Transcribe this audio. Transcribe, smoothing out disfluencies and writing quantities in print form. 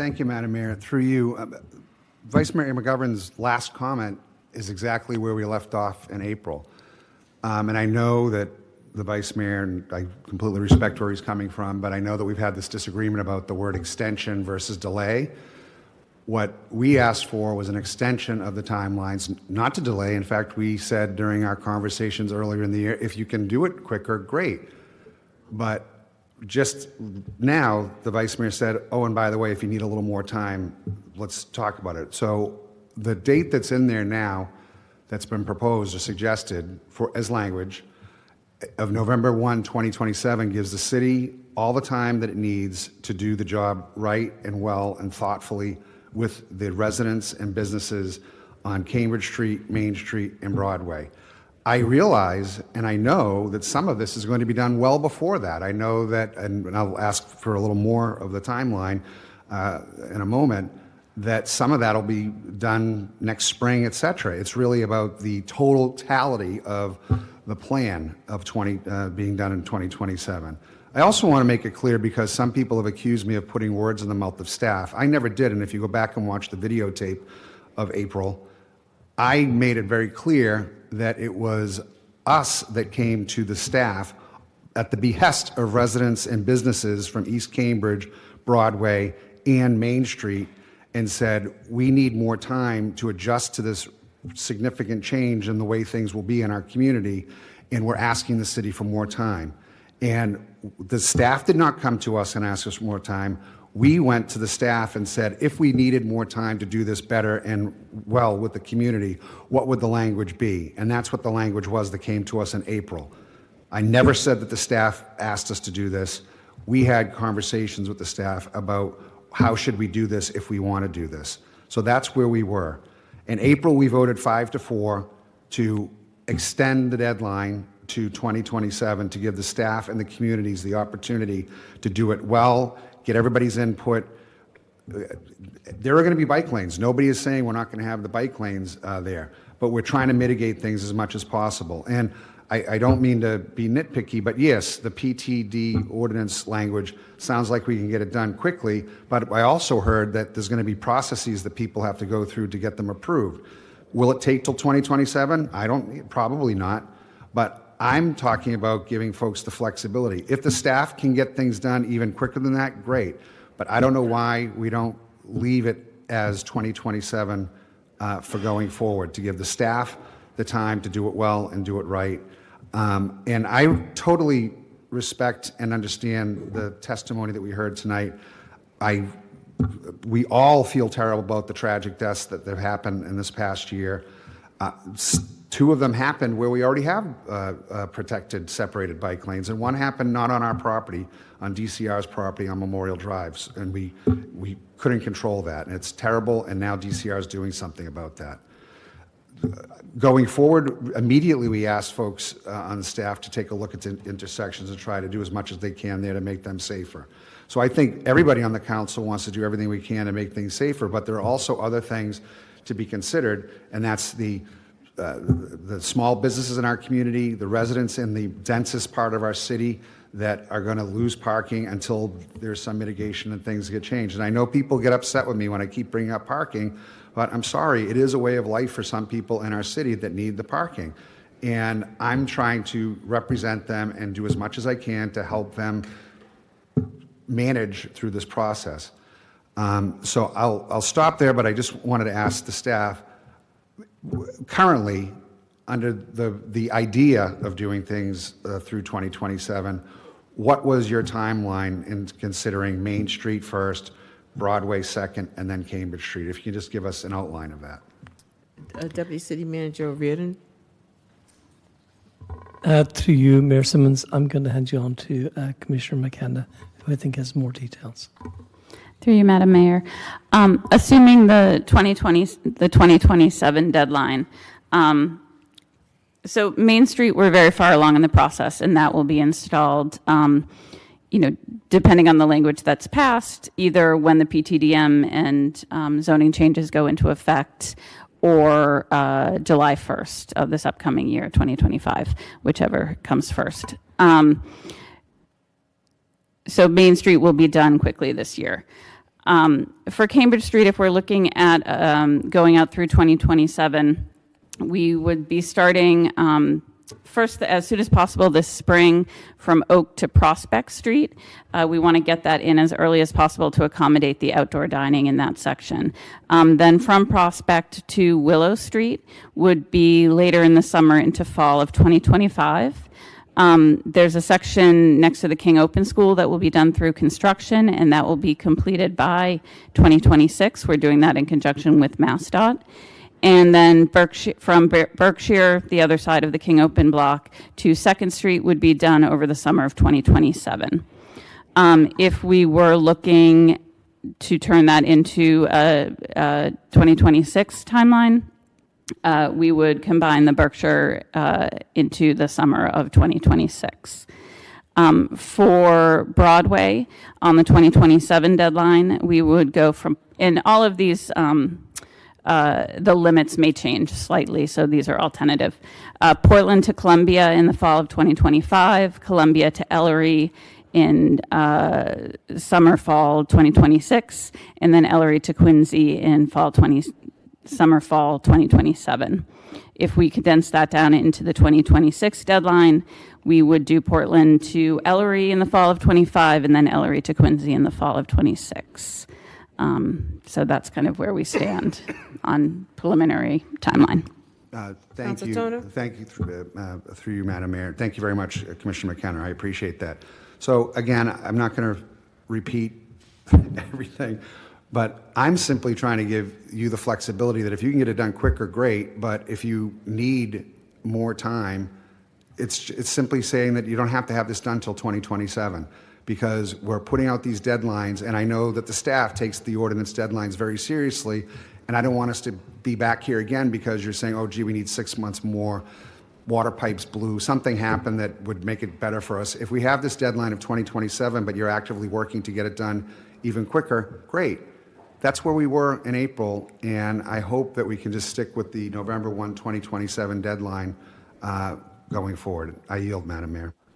Thank you, Madam Mayor. Through you, Vice Mayor McGovern's last comment is exactly where we left off in April. And I know that the Vice Mayor, and I completely respect where he's coming from, but I know that we've had this disagreement about the word extension versus delay. What we asked for was an extension of the timelines, not to delay. In fact, we said during our conversations earlier in the year, if you can do it quicker, great. But just now, the Vice Mayor said, oh, and by the way, if you need a little more time, let's talk about it. So the date that's in there now that's been proposed or suggested for as language of November 1, 2027 gives the city all the time that it needs to do the job right and well and thoughtfully with the residents and businesses on Cambridge Street, Main Street, and Broadway. I realize and I know that some of this is going to be done well before that. I know that, and I'll ask for a little more of the timeline in a moment, that some of that will be done next spring, et cetera. It's really about the totality of the plan of being done in 2027. I also want to make it clear, because some people have accused me of putting words in the mouth of staff. I never did, and if you go back and watch the videotape of April, I made it very clear that it was us that came to the staff at the behest of residents and businesses from East Cambridge, Broadway, and Main Street, and said, we need more time to adjust to this significant change in the way things will be in our community, and we're asking the city for more time. And the staff did not come to us and ask us for more time. We went to the staff and said, if we needed more time to do this better and well with the community, what would the language be? And that's what the language was that came to us in April. I never said that the staff asked us to do this. We had conversations with the staff about how should we do this if we want to do this. So that's where we were. In April, we voted 5-4 to extend the deadline to 2027 to give the staff and the communities the opportunity to do it well, get everybody's input. There are going to be bike lanes. Nobody is saying we're not going to have the bike lanes there, but we're trying to mitigate things as much as possible. And I don't mean to be nitpicky, but yes, the PTD ordinance language sounds like we can get it done quickly, but I also heard that there's going to be processes that people have to go through to get them approved. Will it take till 2027? Probably not, but I'm talking about giving folks the flexibility. If the staff can get things done even quicker than that, great. But I don't know why we don't leave it as 2027 for going forward, to give the staff the time to do it well and do it right. And I totally respect and understand the testimony that we heard tonight. We all feel terrible about the tragic deaths that have happened in this past year. Two of them happened where we already have protected, separated bike lanes, and one happened not on our property, on DCR's property on Memorial Drive, and we couldn't control that, and it's terrible, and now DCR is doing something about that. Going forward, immediately we asked folks on the staff to take a look at the intersections and try to do as much as they can there to make them safer. So I think everybody on the council wants to do everything we can to make things safer, but there are also other things to be considered, and that's the small businesses in our community, the residents in the densest part of our city that are going to lose parking until there's some mitigation and things get changed. And I know people get upset with me when I keep bringing up parking, but I'm sorry, it is a way of life for some people in our city that need the parking. And I'm trying to represent them and do as much as I can to help them manage through this process. So I'll stop there, but I just wanted to ask the staff, currently, under the idea of doing things through 2027, what was your timeline in considering Main Street first, Broadway second, and then Cambridge Street? If you can just give us an outline of that. Deputy City Manager Reardon. Through you, Mayor Simmons, I'm going to hand you on to Commissioner McKenna, who I think has more details. Through you, Madam Mayor. Assuming the 2027 deadline, so Main Street, we're very far along in the process, and that will be installed, depending on the language that's passed, either when the PTDM and zoning changes go into effect, or July 1st of this upcoming year, 2025, whichever comes first. So Main Street will be done quickly this year. For Cambridge Street, if we're looking at going out through 2027, we would be starting first, as soon as possible this spring, from Oak to Prospect Street. We want to get that in as early as possible to accommodate the outdoor dining in that section. Then from Prospect to Willow Street would be later in the summer into fall of 2025. There's a section next to the King Open School that will be done through construction, and that will be completed by 2026. We're doing that in conjunction with MassDOT. And then from Berkshire, the other side of the King Open block, to 2nd Street would be done over the summer of 2027. If we were looking to turn that into a 2026 timeline, we would combine the Berkshire into the summer of 2026. For Broadway, on the 2027 deadline, we would go from, and all of these, the limits may change slightly, so these are all tentative. Portland to Columbia in the fall of 2025, Columbia to Ellery in summer, fall 2026, and then Ellery to Quincy in summer, fall 2027. If we condense that down into the 2026 deadline, we would do Portland to Ellery in the fall of 25, and then Ellery to Quincy in the fall of 26. So that's kind of where we stand on preliminary timeline. Thank Councillor you. Toner? Thank you through you, Madam Mayor. Thank you very much, Commissioner McKenna. I appreciate that. So again, I'm not going to repeat everything, but I'm simply trying to give you the flexibility that if you can get it done quicker, great. But if you need more time, it's simply saying that you don't have to have this done until 2027. Because we're putting out these deadlines, and I know that the staff takes the ordinance deadlines very seriously, and I don't want us to be back here again because you're saying, oh, gee, we need 6 months more, water pipes blew, something happened that would make it better for us. If we have this deadline of 2027, but you're actively working to get it done even quicker, great. That's where we were in April, and I hope that we can just stick with the November 1, 2027 deadline going forward. I yield, Madam Mayor.